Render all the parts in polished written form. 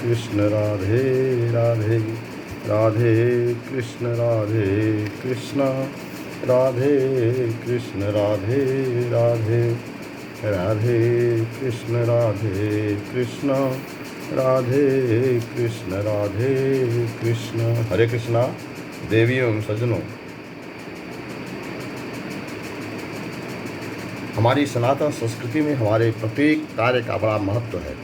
कृष्ण राधे राधे, राधे कृष्ण राधे कृष्ण, राधे कृष्ण राधे राधे, राधे कृष्ण राधे कृष्ण, राधे कृष्ण राधे कृष्ण। हरे कृष्णा। देवियों एवं सज्जनों, हमारी सनातन संस्कृति में हमारे प्रत्येक कार्य का बड़ा महत्व है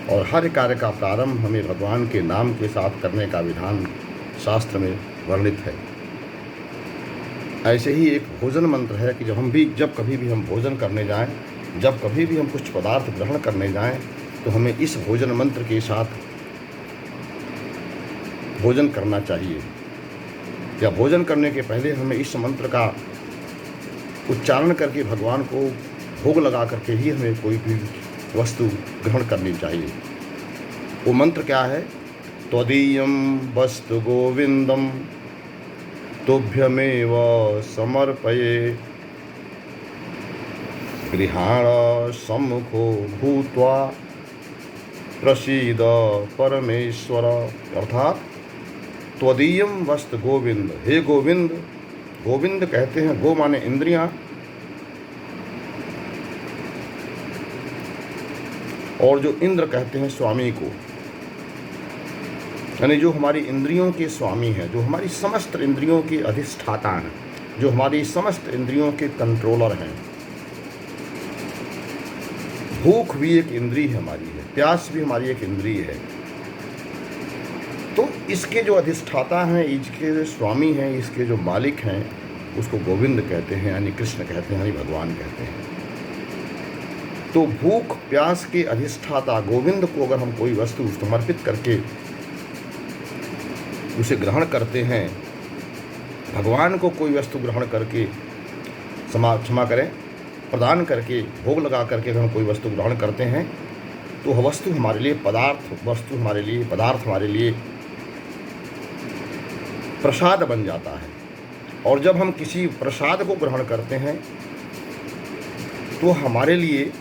और हर कार्य का प्रारंभ हमें भगवान के नाम के साथ करने का विधान शास्त्र में वर्णित है। ऐसे ही एक भोजन मंत्र है कि जब कभी भी हम भोजन करने जाएं, जब कभी भी हम कुछ पदार्थ ग्रहण करने जाएं, तो हमें इस भोजन मंत्र के साथ भोजन करना चाहिए, या भोजन करने के पहले हमें इस मंत्र का उच्चारण करके भगवान को भोग लगा करके ही हमें कोई भी वस्तु ग्रहण करनी चाहिए। वो मंत्र क्या है? त्वदीयं वस्तु गोविंदम तुभ्यमेव समर्पये, गृहाण सम्मुखो भूत्वा प्रसीद परमेश्वर। अर्थात त्वदीयं वस्तु गोविंद, हे गोविंद। गोविंद कहते हैं, गो माने इंद्रियां, और जो इंद्र कहते हैं स्वामी को, यानी जो हमारी इंद्रियों के स्वामी हैं, जो हमारी समस्त इंद्रियों के अधिष्ठाता हैं, जो हमारी समस्त इंद्रियों के कंट्रोलर हैं। भूख भी एक इंद्रिय हमारी है, प्यास भी हमारी एक इंद्रिय है। तो इसके जो अधिष्ठाता हैं, इसके जो स्वामी हैं, इसके जो मालिक हैं, उसको गोविंद कहते हैं, यानी कृष्ण कहते हैं, यानी भगवान कहते हैं। तो भूख प्यास के अधिष्ठाता गोविंद को अगर हम कोई वस्तु समर्पित करके उसे ग्रहण करते हैं, भगवान को कोई वस्तु ग्रहण करके क्षमा करें, प्रदान करके भोग लगा करके अगर हम कोई वस्तु ग्रहण करते हैं, तो वह वस्तु हमारे लिए पदार्थ हमारे लिए प्रसाद बन जाता है। और जब हम किसी प्रसाद को ग्रहण करते हैं तो हमारे लिए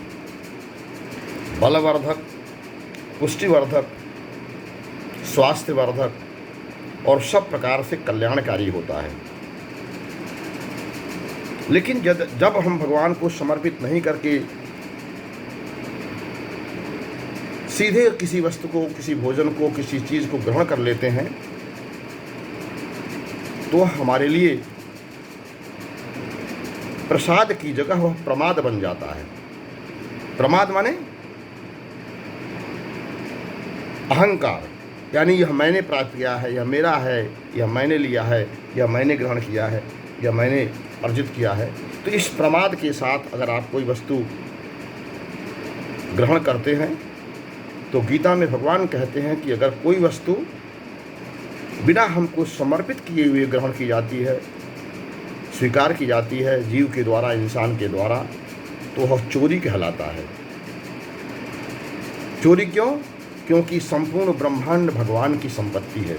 बलवर्धक, पुष्टिवर्धक, स्वास्थ्यवर्धक और सब प्रकार से कल्याणकारी होता है। लेकिन जब हम भगवान को समर्पित नहीं करके सीधे किसी वस्तु को, किसी भोजन को, किसी चीज़ को ग्रहण कर लेते हैं, तो हमारे लिए प्रसाद की जगह वह प्रमाद बन जाता है। प्रमाद माने अहंकार, यानी यह मैंने प्राप्त किया है, यह मेरा है, यह मैंने लिया है, यह मैंने ग्रहण किया है, यह मैंने अर्जित किया है। तो इस प्रमाद के साथ अगर आप कोई वस्तु ग्रहण करते हैं, तो गीता में भगवान कहते हैं कि अगर कोई वस्तु बिना हमको समर्पित किए हुए ग्रहण की जाती है, स्वीकार की जाती है जीव के द्वारा, इंसान के द्वारा, तो वह चोरी कहलाता है। चोरी क्यों? क्योंकि संपूर्ण ब्रह्मांड भगवान की संपत्ति है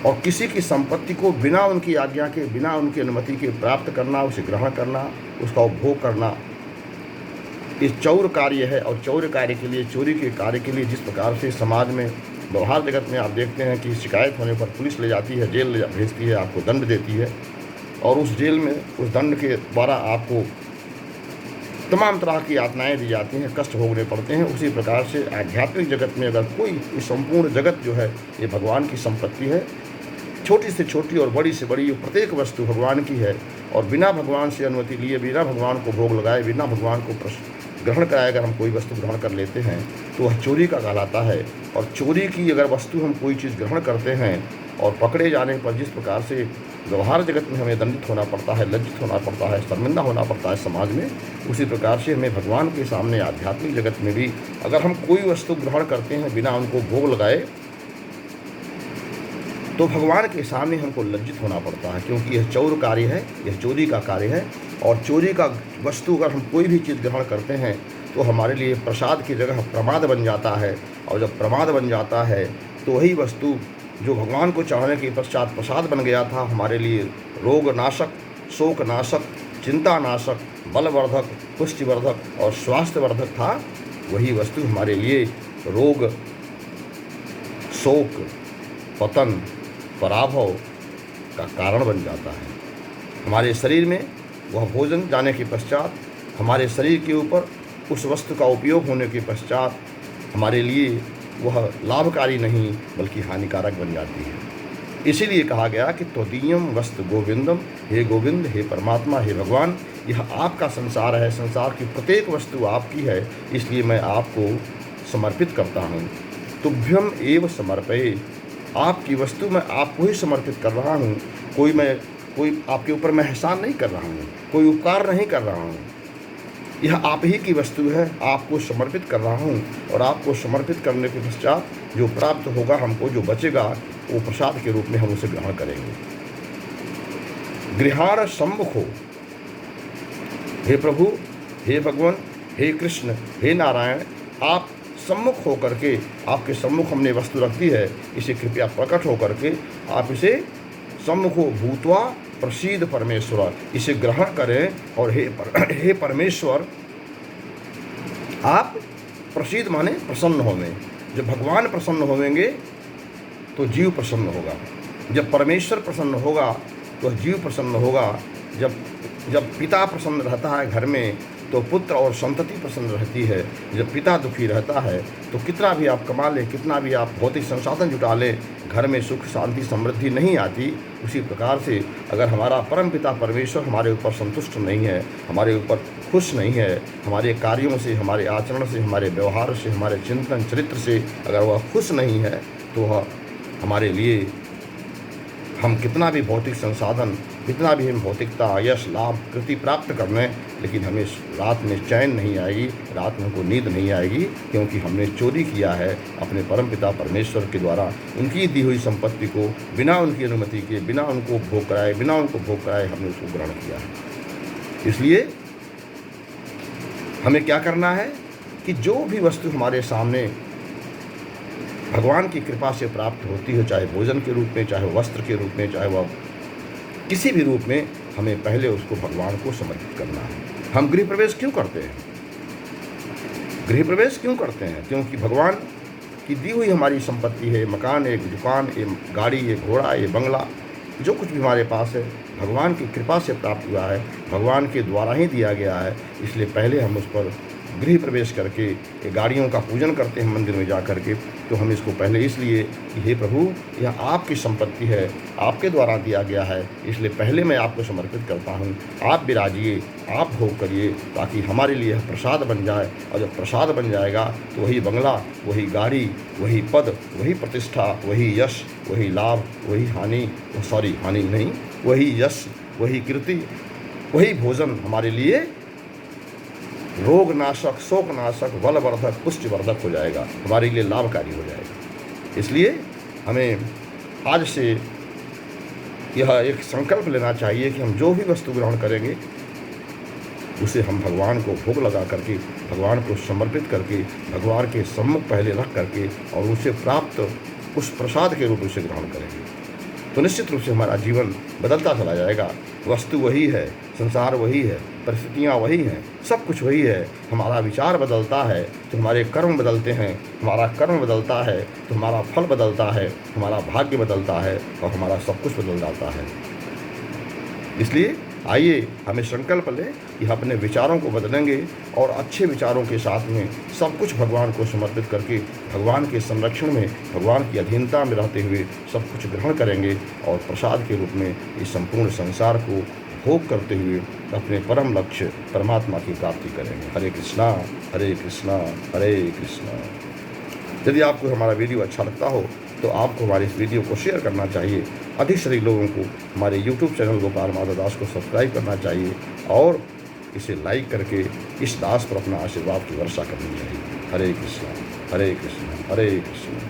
और किसी की संपत्ति को बिना उनकी आज्ञा के, बिना उनकी अनुमति के प्राप्त करना, उसे ग्रहण करना, उसका उपभोग करना, ये चौर कार्य है। और चौर कार्य के लिए, चोरी के कार्य के लिए जिस प्रकार से समाज में, व्यवहार जगत में आप देखते हैं कि शिकायत होने पर पुलिस ले जाती है, जेल भेजती है, आपको दंड देती है, और उस जेल में उस दंड के द्वारा आपको तमाम तरह की यातनाएं दी जाती हैं, कष्ट भोगने पड़ते हैं। उसी प्रकार से आध्यात्मिक जगत में अगर कोई, संपूर्ण जगत जो है ये भगवान की संपत्ति है। छोटी से छोटी और बड़ी से बड़ी प्रत्येक वस्तु भगवान की है, और बिना भगवान से अनुमति लिए, बिना भगवान को भोग लगाए, बिना भगवान को ग्रहण कराए अगर हम कोई वस्तु ग्रहण कर लेते हैं, तो वह चोरी का कहलाता है। और चोरी की अगर वस्तु हम कोई चीज़ ग्रहण करते हैं और पकड़े जाने पर जिस प्रकार से व्यवहार जगत में हमें दंडित होना पड़ता है, लज्जित होना पड़ता है, शर्मिंदा होना पड़ता है समाज में, उसी प्रकार से हमें भगवान के सामने आध्यात्मिक जगत में भी अगर हम कोई वस्तु ग्रहण करते हैं बिना उनको भोग लगाए, तो भगवान के सामने हमको लज्जित होना पड़ता है, क्योंकि यह चौर कार्य है, यह चोरी का कार्य है। और चोरी का वस्तु अगर हम कोई भी चीज़ ग्रहण करते हैं तो हमारे लिए प्रसाद की जगह प्रमाद बन जाता है, और जब प्रमाद बन जाता है तो वही वस्तु जो भगवान को चढ़ाने के पश्चात प्रसाद बन गया था, हमारे लिए रोग नाशक, शोक नाशक, चिंता नाशक, बलवर्धक, पुष्टिवर्धक और स्वास्थ्यवर्धक था, वही वस्तु हमारे लिए रोग शोक, पतन, पराभव का कारण बन जाता है। हमारे शरीर में वह भोजन जाने के पश्चात हमारे शरीर के ऊपर उस वस्तु का उपयोग होने के पश्चात हमारे लिए वह लाभकारी नहीं बल्कि हानिकारक बन जाती है। इसीलिए कहा गया कि त्वदीयम वस्तु गोविंदम, हे गोविंद, हे परमात्मा, हे भगवान, यह आपका संसार है, संसार की प्रत्येक वस्तु आपकी है, इसलिए मैं आपको समर्पित करता हूँ। तुभ्यम एव समर्पये, आपकी वस्तु मैं आपको ही समर्पित कर रहा हूँ। कोई आपके ऊपर मैं एहसान नहीं कर रहा हूँ, कोई उपकार नहीं कर रहा हूँ। यह आप ही की वस्तु है, आपको समर्पित कर रहा हूँ। और आपको समर्पित करने के पश्चात जो प्राप्त होगा हमको, जो बचेगा, वो प्रसाद के रूप में हम उसे ग्रहण करेंगे। गृहार सम्मुख हो, हे प्रभु, हे भगवान, हे कृष्ण, हे नारायण, आप सम्मुख होकर के, आपके सम्मुख हमने वस्तु रख दी है, इसे कृपया प्रकट होकर के आप इसे सम्मुखो भूत्वा प्रसीद परमेश्वर, इसे ग्रहण करें। और हे परमेश्वर, आप प्रसीद माने प्रसन्न होवें। जब भगवान प्रसन्न होवेंगे तो जीव प्रसन्न होगा, जब परमेश्वर प्रसन्न होगा तो जीव प्रसन्न होगा। जब पिता प्रसन्न रहता है घर में तो पुत्र और संतति प्रसन्न रहती है। जब पिता दुखी रहता है तो कितना भी आप कमा लें, कितना भी आप भौतिक संसाधन जुटा लें, घर में सुख शांति समृद्धि नहीं आती। उसी प्रकार से अगर हमारा परम पिता परमेश्वर हमारे ऊपर संतुष्ट नहीं है, हमारे ऊपर खुश नहीं है, हमारे कार्यों से, हमारे आचरण से, हमारे व्यवहार से, हमारे चिंतन चरित्र से अगर वह खुश नहीं है तो वह हमारे लिए, हम कितना भी भौतिक संसाधन, कितना भी हम भौतिकता, यश, लाभ, कृति प्राप्त कर लें, लेकिन हमें रात में चैन नहीं आएगी, रात में हमको नींद नहीं आएगी, क्योंकि हमने चोरी किया है अपने परमपिता परमेश्वर के द्वारा उनकी दी हुई संपत्ति को बिना उनकी अनुमति के, बिना उनको भोग कराए हमने उसको ग्रहण किया है। इसलिए हमें क्या करना है कि जो भी वस्तु हमारे सामने भगवान की कृपा से प्राप्त होती है, चाहे भोजन के रूप में, चाहे वस्त्र के रूप में, चाहे वह किसी भी रूप में, हमें पहले उसको भगवान को समर्पित करना है। हम गृह प्रवेश क्यों करते हैं? गृह प्रवेश क्यों करते हैं? क्योंकि भगवान की दी हुई हमारी संपत्ति है, मकान, एक दुकान, एक गाड़ी, एक घोड़ा, ये बंगला, जो कुछ भी हमारे पास है भगवान की कृपा से प्राप्त हुआ है, भगवान के द्वारा ही दिया गया है। इसलिए पहले हम उस पर गृह प्रवेश करके ये गाड़ियों का पूजन करते हैं मंदिर में जा कर के। तो हम इसको पहले इसलिए कि हे प्रभु, यह आपकी संपत्ति है, आपके द्वारा दिया गया है, इसलिए पहले मैं आपको समर्पित करता हूँ। आप विराजिए, आप भोग करिए, ताकि हमारे लिए यह प्रसाद बन जाए। और जब प्रसाद बन जाएगा तो वही बंगला, वही गाड़ी, वही पद, वही प्रतिष्ठा, वही यश, वही लाभ, वही हानि नहीं, वही यश, वही कीर्ति, वही भोजन हमारे लिए रोग नाशक, शोक नाशक, बलवर्धक, पुष्टिवर्धक हो जाएगा, हमारे लिए लाभकारी हो जाएगा। इसलिए हमें आज से यह एक संकल्प लेना चाहिए कि हम जो भी वस्तु ग्रहण करेंगे उसे हम भगवान को भोग लगा करके, भगवान को समर्पित करके, भगवान के सम्मुख पहले रख करके और उसे प्राप्त उस प्रसाद के रूप में उसे ग्रहण करेंगे। तो निश्चित रूप से हमारा जीवन बदलता चला जाएगा। वस्तु वही है, संसार वही है, परिस्थितियाँ वही हैं, सब कुछ वही है। हमारा विचार बदलता है तो हमारे कर्म बदलते हैं, हमारा कर्म बदलता है तो हमारा फल बदलता है, हमारा भाग्य बदलता है और हमारा सब कुछ बदल जाता है। इसलिए आइए हमें संकल्प लें कि अपने विचारों को बदलेंगे और अच्छे विचारों के साथ में सब कुछ भगवान को समर्पित करके भगवान के संरक्षण में, भगवान की अधीनता में रहते हुए सब कुछ ग्रहण करेंगे और प्रसाद के रूप में इस संपूर्ण संसार को भोग करते हुए अपने परम लक्ष्य परमात्मा की प्राप्ति करेंगे। हरे कृष्णा, हरे कृष्णा, हरे कृष्णा। यदि आपको हमारा वीडियो अच्छा लगता हो तो आपको हमारे इस वीडियो को शेयर करना चाहिए। अधिक से अधिक लोगों को हमारे YouTube चैनल गोपाल माधव दास को सब्सक्राइब करना चाहिए और इसे लाइक करके इस दास पर अपना आशीर्वाद की वर्षा करनी चाहिए। हरे कृष्णा, हरे कृष्णा, हरे कृष्णा।